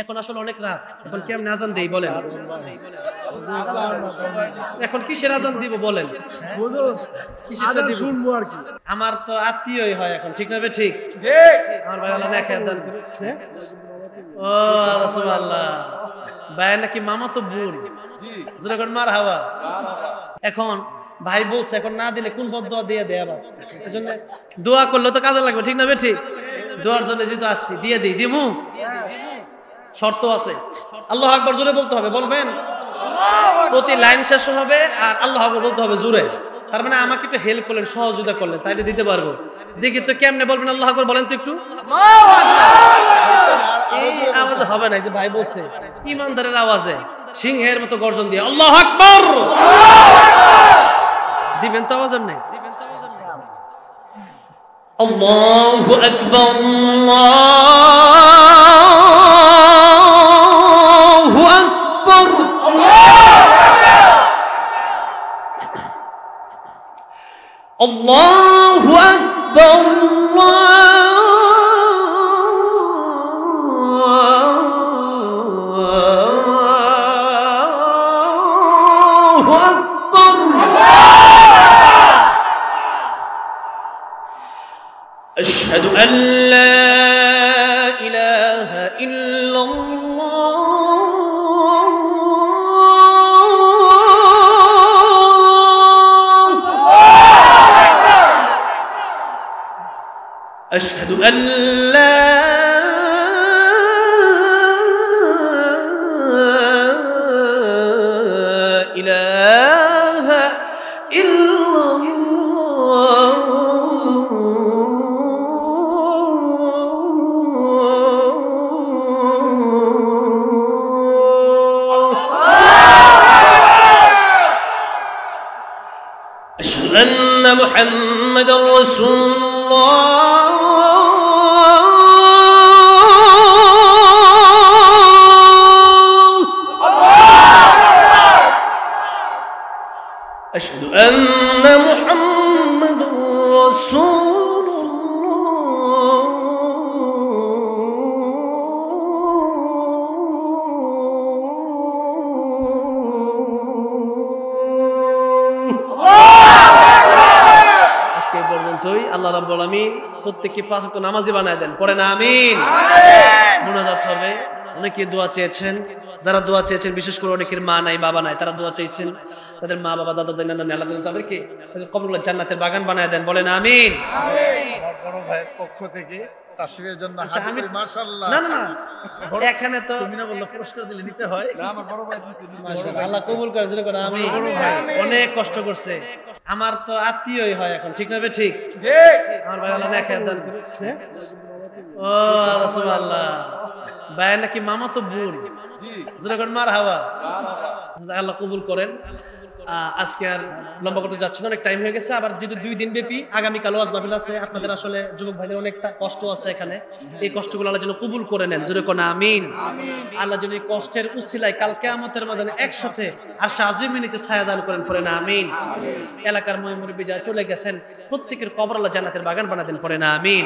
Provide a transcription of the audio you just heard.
এখন আসলে অনেক রাত, এখন কেমন আজান দেই বলেন? এখন কিসের আজান দিব বলেন? কিসেরটা দিব? শুনবো আর কি। আমার তো আত্মীয়ই হয় এখন, ঠিক না বে ঠিক? আমার ভাই আল্লাহ নেক দান করে। হ্যাঁ? ও রাসূলুল্লাহ, ভাই নাকি মামা তো বোন, যখন মারহাবা। এখন ভাই বলছে এখন না দিলে কোন পদ দোয়া দিয়ে দেয় আবার, এজন্য দোয়া করলে তো কাজে লাগবে, ঠিক না বে ঠিক? দোয়ার জন্য যেহেতু আসছি দিয়ে দিই, দিমু। শর্ত আছে, আল্লাহু আকবার জোরে বলতে হবে, বলবেন? প্রতি লাইন শেষ হবে আর আল্লাহু আকবার বলতে হবে জোরে। তার মানে আমাকে একটু হেল্প করলেন, সহযোগিতা করলেন, তাইলে দিতে পারবো। দেখি তো কেমনে বলবেন আল্লাহু আকবার, বলেন তো একটু। এই আওয়াজে হবে না, যে ভাই বলছে ইমানদারের আওয়াজে সিংহের মতো গর্জন দিয়ে আল্লাহু আকবার দিবেন তো, আওয়াজ নেই। আল্লাহু আকবার, আল্লাহু আকবার, আল্লাহু আকবার, আল্লাহু আকবার। أشهد أن لا إله إلا الله أشهد أن لا إله إلا الله أشهد أن محمدا رسول الله أشهد أن محمدا رسول আজকে এই পর্যন্তই। আল্লাহ রাব্বুল আলামিন প্রত্যেককে 5 ওয়াক্ত নামাজি বানায় দেন, পড়েন আমিন। মুনাজাত হবে, অনেকে দোয়া চেয়েছেন, যারা দোয়া চেয়েছেন, বিশেষ করে অনেকের মা নাই বাবা নাই, তারা দোয়া চেয়েছেন তাদের মা বাবা দাদা দাদি নানা আল্লাহ তাদেরকে কবরগুলো জান্নাতের বাগান বানায় দেন, বলেন আমিন। বড় ভাইয়ের পক্ষ থেকে তাশরীফের জন্য আচ্ছা, আমি মাশাআল্লাহ। না না এখানে তো তুমি না বললে পুরস্কার দিলে নিতে হয়। না, আমার বড় ভাই মাশাআল্লাহ, আল্লাহ কবুল করে, যেটা করে আমি অনেক কষ্ট করছে, আমার তো আত্মীয়ই হয় এখন, ঠিক না বে ঠিক? আমার ভাই আল্লাহ নেক দান করে। হ্যাঁ? ও রাসূলুল্লাহ, ভাই নাকি মামা তো বোন, যখন মারহাবা। আল্লাহ কবুল করেন। আজকে আর লম্বা করতে যাচ্ছি না, অনেক টাইম হয়ে গেছে। আবার যেহেতু 2 দিন ব্যাপী আগামীকাল ওয়াজ মাহফিল আছে, আপনাদের আসলে যুবক ভাইদের অনেক কষ্ট আছে এখানে, এই কষ্টগুলো আল্লাহ যেন কবুল করে নেন, জোরে কোন আমিন। আল্লাহ যেন এই কষ্টের উসিলায় কাল কিয়ামতের ময়দানে একসাথে আরশে আজিমের নিচে ছায়া দান করেন, পড়েন আমিন। এলাকার মুরব্বি যারা চলে গেছেন প্রত্যেকের কবর আল্লাহ জান্নাতের বাগান বানায় দেন, পড়েন আমিন।